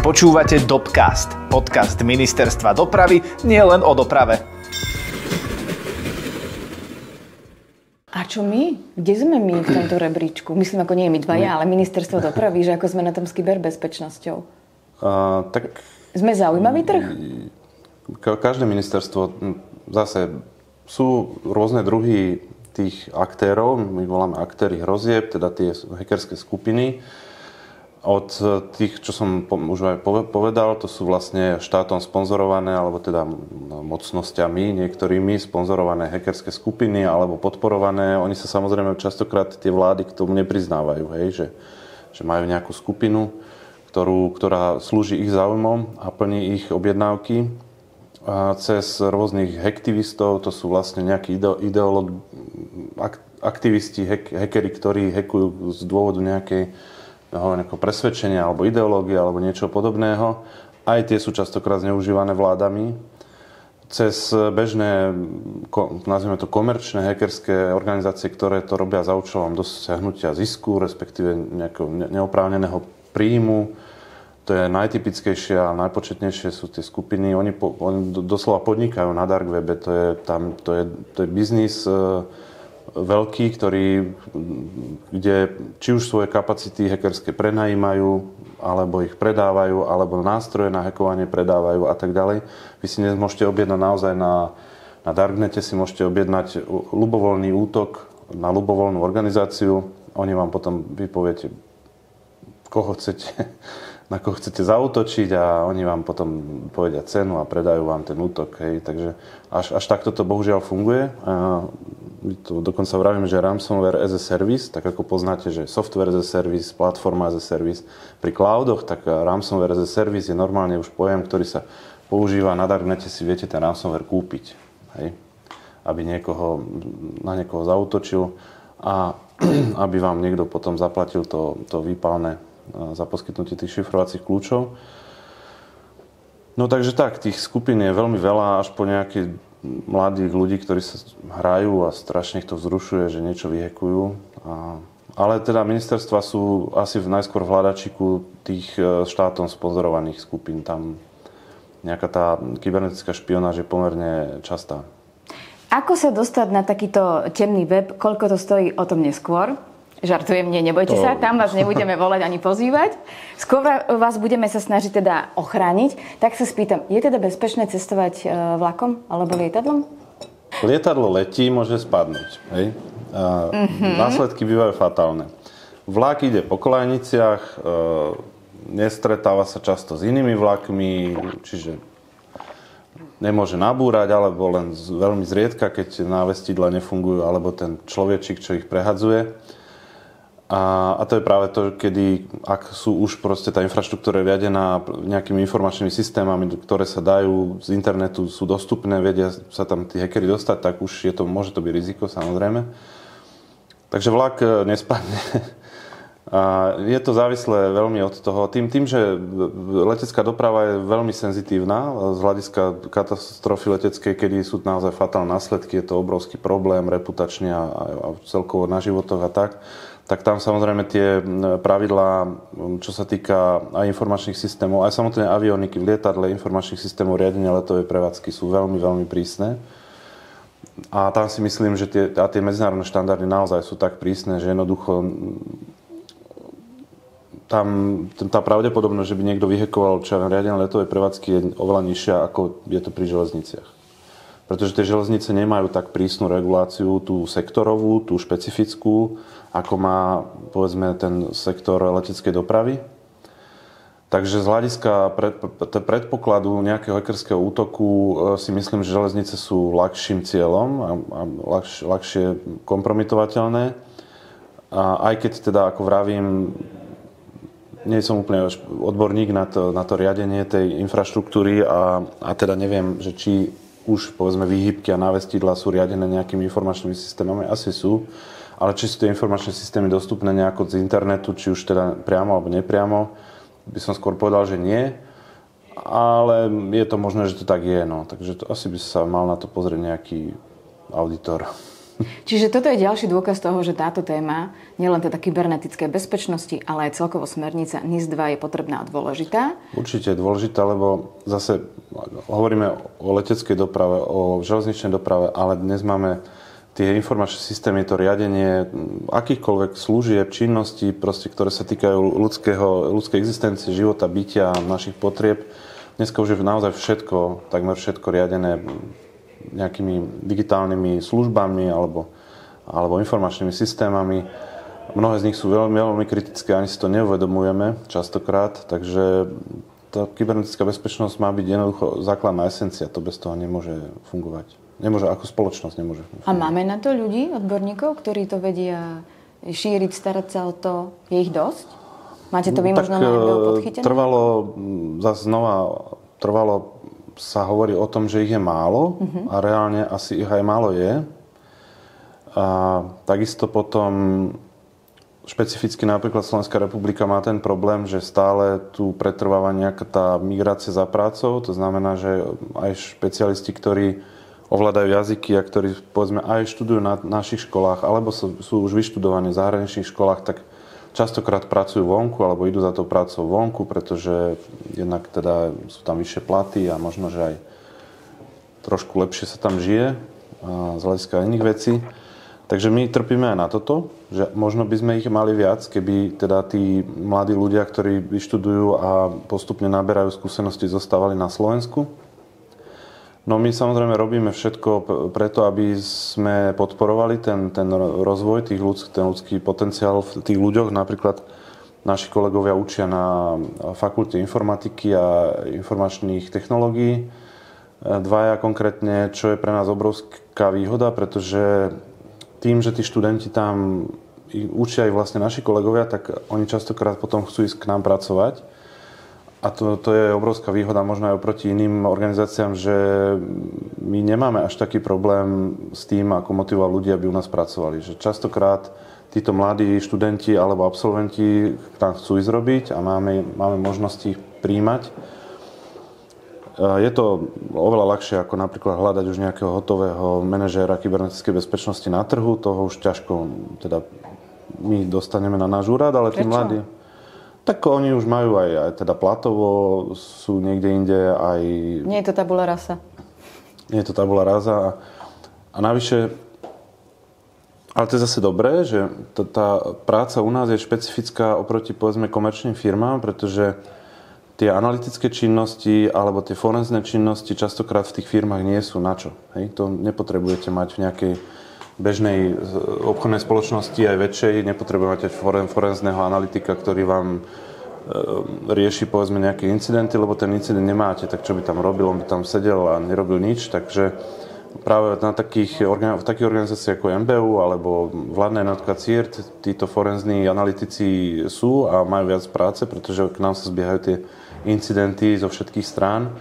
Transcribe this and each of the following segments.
Počúvate Dopcast, podcast Ministerstva dopravy, nielen o doprave. A čo my? Kde sme my v tomto rebríčku? Myslím, ako nie my dvaja, ale Ministerstvo dopravy, že ako sme na tom s kyberbezpečnosťou. Sme zaujímavý trh? Každé ministerstvo, zase sú rôzne druhy tých aktérov, my voláme aktéry hrozieb, teda tie hackerské skupiny. Od tých, čo som už aj povedal, to sú vlastne štátom sponzorované, alebo teda mocnosťami niektorými sponzorované hackerské skupiny alebo podporované. Oni sa samozrejme častokrát tie vlády k tomu nepriznávajú, hej, že majú nejakú skupinu, ktorá slúži ich záujmom a plní ich objednávky. A cez rôznych hacktivistov, to sú vlastne nejakí aktivisti, hackeri, ktorí hackujú z dôvodu nejakého presvedčenia alebo ideológie alebo niečo podobného. Aj tie sú častokrát zneužívané vládami. Cez bežné, nazvime to komerčné hackerské organizácie, ktoré to robia za účelom dosiahnutia zisku, respektíve nejakého neoprávneného príjmu. To je najtypickejšie a najpočetnejšie sú tie skupiny. Oni doslova podnikajú na dark webe. To je biznis veľký, kde či už svoje kapacity hackerské prenajímajú, alebo ich predávajú, alebo nástroje na hackovanie predávajú a tak ďalej. Vy si dnes môžete objednať naozaj na darknete, si môžete objednať ľubovoľný útok na ľubovoľnú organizáciu. Oni vám potom vypoviete, na koho chcete zaútočiť a oni vám potom povedia cenu a predajú vám ten útok. Hej. Takže až takto to bohužiaľ funguje. To dokonca vravím, že ransomware as a service, tak ako poznáte, že software as a service, platforma as a service pri cloudoch, tak ransomware as a service je normálne už pojem, ktorý sa používa na darknete, si viete ten ransomware kúpiť. Hej. Aby na niekoho zaútočil a aby vám niekto potom zaplatil to výpalné za poskytnutie tých šifrovacích kľúčov. No takže tak, tých skupín je veľmi veľa, až po nejaké mladých ľudí, ktorí sa hrajú a strašne ich to vzrušuje, že niečo vyhekujú. Ale teda ministerstva sú asi najskôr v hľadačiku tých štátom sponzorovaných skupín. Tam nejaká tá kybernetická špionáž je pomerne častá. Ako sa dostať na takýto temný web? Koľko to stojí? O tom neskôr. Žartujem, nebojte sa, tam vás nebudeme volať ani pozývať. Skôr vás budeme sa snažiť teda ochrániť. Tak sa spýtam, je teda bezpečné cestovať vlakom alebo lietadlom? Lietadlo letí, môže spadnúť. Hej? Následky bývajú fatálne. Vlak ide po koľajniciach, nestretáva sa často s inými vlakmi, čiže nemôže nabúrať, alebo len veľmi zriedka, keď návestidla nefungujú, alebo ten človečik, čo ich prehadzuje. A to je práve to, kedy, ak sú už proste tá infraštruktúra riadená nejakými informačnými systémami, ktoré sa dajú z internetu, sú dostupné, vedia sa tam tí hackeri dostať, tak už môže to byť riziko, samozrejme. Takže vlak nespadne. A je to závislé veľmi od toho. Tým, že letecká doprava je veľmi senzitívna z hľadiska katastrofy leteckej, kedy sú naozaj fatálne následky, je to obrovský problém reputačne a celkovo na životoch a tak tam samozrejme tie pravidlá, čo sa týka aj informačných systémov, aj samotné avioniky v lietadle, informačných systémov riadenia letovej prevádzky sú veľmi, veľmi prísne. A tam si myslím, že tie medzinárodné štandardy naozaj sú tak prísne, že jednoducho tam tá pravdepodobnosť, že by niekto vyhekoval riadenie letovej prevádzky je oveľa nižšia, ako je to pri železniciach. Pretože tie železnice nemajú tak prísnu reguláciu, tú sektorovú, tú špecifickú, ako má, povedzme, ten sektor leteckej dopravy. Takže z hľadiska predpokladu nejakého hackerského útoku si myslím, že železnice sú ľahším cieľom a ľahšie kompromitovateľné. A aj keď teda, ako vravím, nie som úplne odborník na to riadenie tej infraštruktúry a teda neviem, že či už, povedzme, výhybky a návestidlá sú riadené nejakými informačnými systémami, asi sú, ale či sú tie informačné systémy dostupné nejako z internetu, či už teda priamo alebo nepriamo, by som skôr povedal, že nie, ale je to možné, že to tak je, no. Takže asi by sa mal na to pozrieť nejaký auditor. Čiže toto je ďalší dôkaz toho, že táto téma, nielen teda kybernetické bezpečnosti, ale aj celkovo smernica NIS 2 je potrebná a dôležitá. Určite je dôležitá, lebo zase hovoríme o leteckej doprave, o železničnej doprave, ale dnes máme tie informačné systémy, to riadenie akýchkoľvek služieb, činností, proste, ktoré sa týkajú ľudskej existencie, života, bytia, našich potrieb. Dneska už je naozaj všetko, takmer všetko riadené nejakými digitálnymi službami alebo informačnými systémami. Mnohé z nich sú veľmi, veľmi kritické, ani si to neuvedomujeme častokrát, takže tá kybernetická bezpečnosť má byť jednoducho základná esencia, to bez toho nemôže fungovať. Nemôže, ako spoločnosť nemôže fungovať. A máme na to ľudí, odborníkov, ktorí to vedia šíriť, starať sa o to? Je ich dosť? Máte to vy možno na podchytené? Trvalo sa hovorí o tom, že ich je málo a reálne asi ich aj málo je. A takisto potom špecificky napríklad Slovenská republika má ten problém, že stále tu pretrváva nejaká tá migrácia za prácou. To znamená, že aj špecialisti, ktorí ovládajú jazyky a ktorí povedzme aj študujú na našich školách alebo sú už vyštudovaní v zahraničných školách, tak častokrát pracujú vonku alebo idú za tou prácou vonku, pretože jednak teda sú tam vyššie platy a možno, že aj trošku lepšie sa tam žije z hľadiska iných vecí. Takže my trpíme aj na toto, že možno by sme ich mali viac, keby teda tí mladí ľudia, ktorí vyštudujú a postupne naberajú skúsenosti, zostávali na Slovensku. No my samozrejme robíme všetko preto, aby sme podporovali ten rozvoj, ten ľudský potenciál v tých ľuďoch. Napríklad naši kolegovia učia na fakulte informatiky a informačných technológií. Dvaja konkrétne, čo je pre nás obrovská výhoda, pretože tým, že tí študenti tam učia aj vlastne naši kolegovia, tak oni častokrát potom chcú ísť k nám pracovať. A to je obrovská výhoda možno aj oproti iným organizáciám, že my nemáme až taký problém s tým, ako motivovať ľudí, aby u nás pracovali. Že častokrát títo mladí študenti alebo absolventi tam chcú ísť robiť a máme možnosti ich príjmať. Je to oveľa ľahšie ako napríklad hľadať už nejakého hotového manažéra kybernetickej bezpečnosti na trhu. Toho už ťažko teda my dostaneme na náš úrad, ale tí mladí... Tak oni už majú aj teda platovo, sú niekde inde aj... Nie je to tabula rasa. Nie je to tabula rasa. A navyše, ale to je zase dobré, že tá práca u nás je špecifická oproti, povedzme, komerčným firmám, pretože tie analytické činnosti alebo tie forenzné činnosti častokrát v tých firmách nie sú na čo. Hej? To nepotrebujete mať v nejakej bežnej obchodnej spoločnosti aj väčšej, nepotrebujete forenzného analytika, ktorý vám rieši povedzme nejaké incidenty, lebo ten incident nemáte, tak čo by tam robil, on by tam sedel a nerobil nič, takže práve v takých organizáciách ako MBU alebo vládna jednotka CIRT títo forenzní analytici sú a majú viac práce, pretože k nám sa zbiehajú tie incidenty zo všetkých strán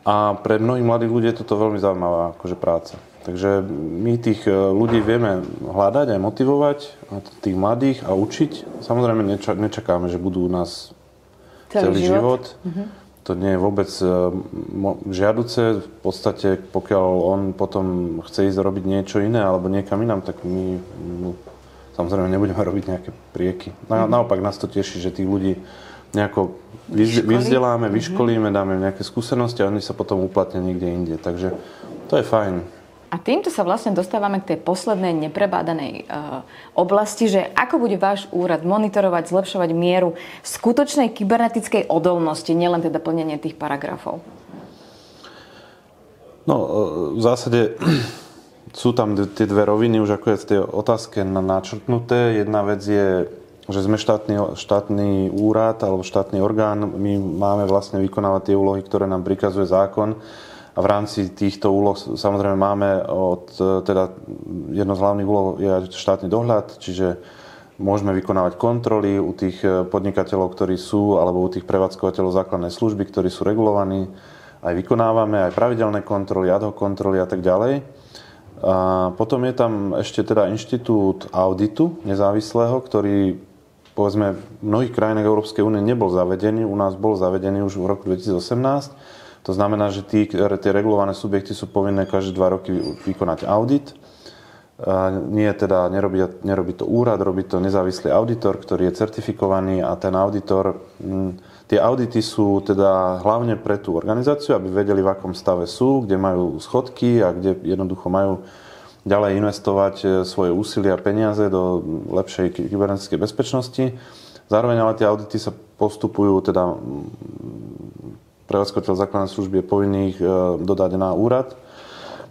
a pre mnohých mladých ľudí je toto veľmi zaujímavá akože práca. Takže my tých ľudí vieme hľadať aj motivovať, tých mladých a učiť. Samozrejme nečakáme, že budú u nás celý život. To nie je vôbec žiaduce. V podstate, pokiaľ on potom chce ísť robiť niečo iné alebo niekam inám, tak my samozrejme nebudeme robiť nejaké prieky. Naopak nás to teší, že tých ľudí nejako vyvzdeláme, vyškolíme, dáme nejaké skúsenosti a oni sa potom uplatnia niekde inde. Takže to je fajn. A týmto sa vlastne dostávame k tej poslednej neprebádanej oblasti, že ako bude váš úrad monitorovať, zlepšovať mieru skutočnej kybernetickej odolnosti, nielen teda plnenie tých paragrafov? No, v zásade sú tam tie dve roviny, už ako je v tej otázke načrtnuté. Jedna vec je, že sme štátny úrad alebo štátny orgán. My máme vlastne vykonávať tie úlohy, ktoré nám prikazuje zákon. A v rámci týchto úloh samozrejme máme teda jedno z hlavných úloh je štátny dohľad, čiže môžeme vykonávať kontroly u tých podnikateľov, ktorí sú, alebo u tých prevádzkovateľov základnej služby, ktorí sú regulovaní. Aj vykonávame aj pravidelné kontroly, ad hoc kontroly a tak ďalej. A potom je tam ešte teda inštitút auditu nezávislého, ktorý povedzme v mnohých krajinách Európskej únie nebol zavedený. U nás bol zavedený už v roku 2018. To znamená, že tie regulované subjekty sú povinné každé 2 roky vykonať audit. Nerobí to úrad, robí to nezávislý auditor, ktorý je certifikovaný a ten auditor, tie audity sú teda hlavne pre tú organizáciu, aby vedeli, v akom stave sú, kde majú schodky a kde jednoducho majú ďalej investovať svoje úsilie a peniaze do lepšej kybernetickej bezpečnosti. Zároveň ale tie audity sa postupujú, teda prevádzkovateľ základnej služby je povinný ich dodať na úrad.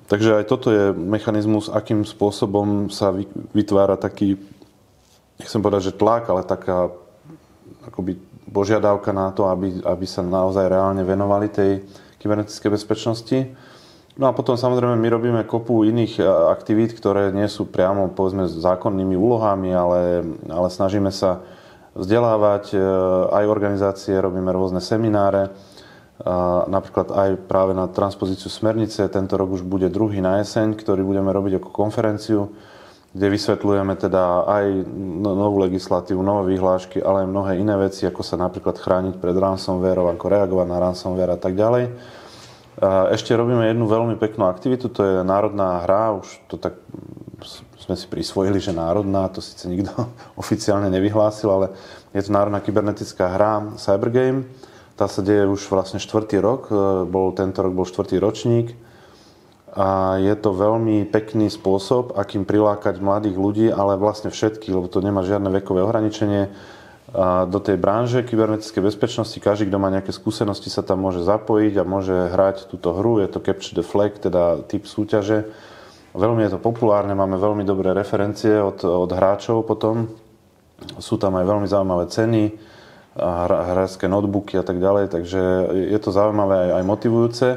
Takže aj toto je mechanizmus, akým spôsobom sa vytvára taký, nechcem povedať, že tlak, ale taká akoby požiadavka na to, aby sa naozaj reálne venovali tej kybernetickej bezpečnosti. No a potom samozrejme my robíme kopu iných aktivít, ktoré nie sú priamo povedzme zákonnými úlohami, ale snažíme sa vzdelávať aj organizácie, robíme rôzne semináre, napríklad aj práve na transpozíciu smernice. Tento rok už bude druhý na jeseň, ktorý budeme robiť ako konferenciu, kde vysvetľujeme teda aj novú legislatívu, nové vyhlášky, ale aj mnohé iné veci, ako sa napríklad chrániť pred ransomwareom, ako reagovať na ransomware a tak ďalej. Ešte robíme jednu veľmi peknú aktivitu, to je národná hra, už to tak sme si prisvojili, že národná, to síce nikto oficiálne nevyhlásil, ale je to národná kybernetická hra Cybergame. Tá sa deje už vlastne 4. rok, tento rok bol 4. ročník. A je to veľmi pekný spôsob, akým prilákať mladých ľudí, ale vlastne všetkých, lebo to nemá žiadne vekové ohraničenie, do tej branže kybernetickej bezpečnosti. Každý, kto má nejaké skúsenosti, sa tam môže zapojiť a môže hrať túto hru. Je to Capture the Flag, teda typ súťaže. Veľmi je to populárne, máme veľmi dobré referencie od hráčov potom. Sú tam aj veľmi zaujímavé ceny, hráčské notebooky a tak ďalej, takže je to zaujímavé aj motivujúce,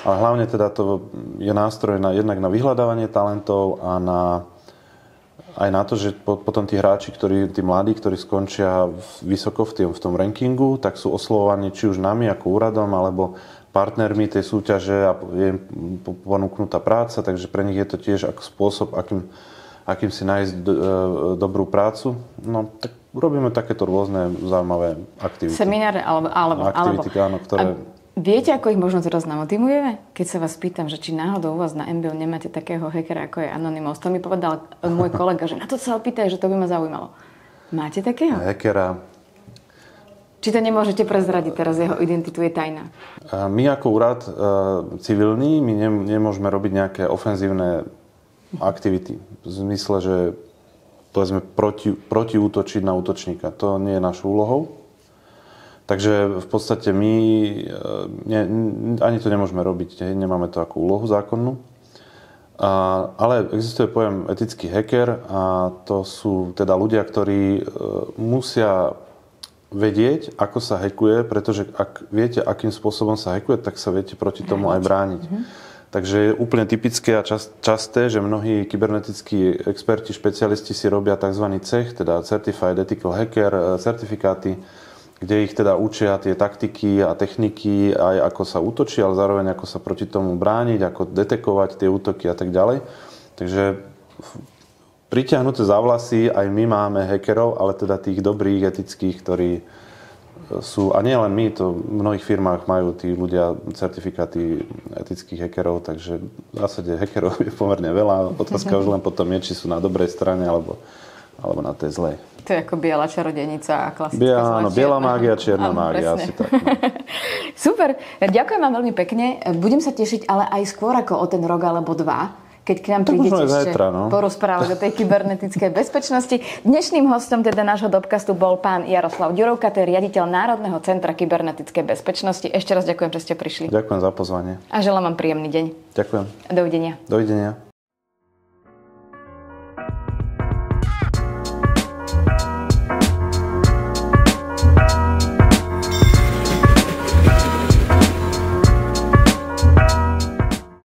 ale hlavne teda to je nástroj jednak na vyhľadávanie talentov a aj na to, že potom tí hráči, tí mladí, ktorí skončia vysoko v tom rankingu, tak sú oslovovaní či už nami ako úradom, alebo partnermi tej súťaže a je im ponúknutá práca, takže pre nich je to tiež ako spôsob, akým si nájsť dobrú prácu. No tak robíme takéto rôzne zaujímavé aktivity. Semináre alebo áno, ktoré... Viete, ako ich možno teraz namotivujeme? Keď sa vás pýtam, že či náhodou u vás na MBO nemáte takého hackera, ako je Anonymous. To mi povedal môj kolega, že na to sa opýtaj, že to by ma zaujímalo. Máte takého? Hackera. Či to nemôžete prezradiť, teraz jeho identitu je tajná? My ako úrad civilný, my nemôžeme robiť nejaké ofenzívne aktivity. V zmysle, že povedzme protiútočiť na útočníka. To nie je našou úlohou. Takže v podstate my ani to nemôžeme robiť. Nemáme to ako úlohu zákonnú. Ale existuje pojem etický hacker a to sú teda ľudia, ktorí musia vedieť, ako sa hackuje, pretože ak viete, akým spôsobom sa hackuje, tak sa viete proti tomu aj brániť. Takže je úplne typické a časté, že mnohí kybernetickí experti, špecialisti si robia tzv. CEH, teda Certified Ethical Hacker, certifikáty, kde ich teda učia tie taktiky a techniky, aj ako sa útočí, ale zároveň ako sa proti tomu brániť, ako detekovať tie útoky a tak ďalej. Takže pritiahnuté za vlasy aj my máme hackerov, ale teda tých dobrých, etických, ktorí sú, a nie len my, to v mnohých firmách majú tí ľudia certifikáty etických hackerov, takže v zásade hackerov je pomerne veľa. Otázka už len potom je, či sú na dobrej strane, alebo na tej zlej. To je ako biela čarodejnica a klasická zlá. Áno, biela mágia, čierna mágia, asi tak. No. Super, ďakujem vám veľmi pekne. Budem sa tešiť, ale aj skôr ako o ten rok alebo dva, keď k nám prídete ešte porozprávať o tej kybernetickej bezpečnosti. Dnešným hostom teda nášho Dobcastu bol pán Jaroslav Ďurovka, to je riaditeľ Národného centra kybernetickej bezpečnosti. Ešte raz ďakujem, že ste prišli. Ďakujem za pozvanie. A želám vám príjemný deň. Ďakujem. Dovidenia. Dovidenia.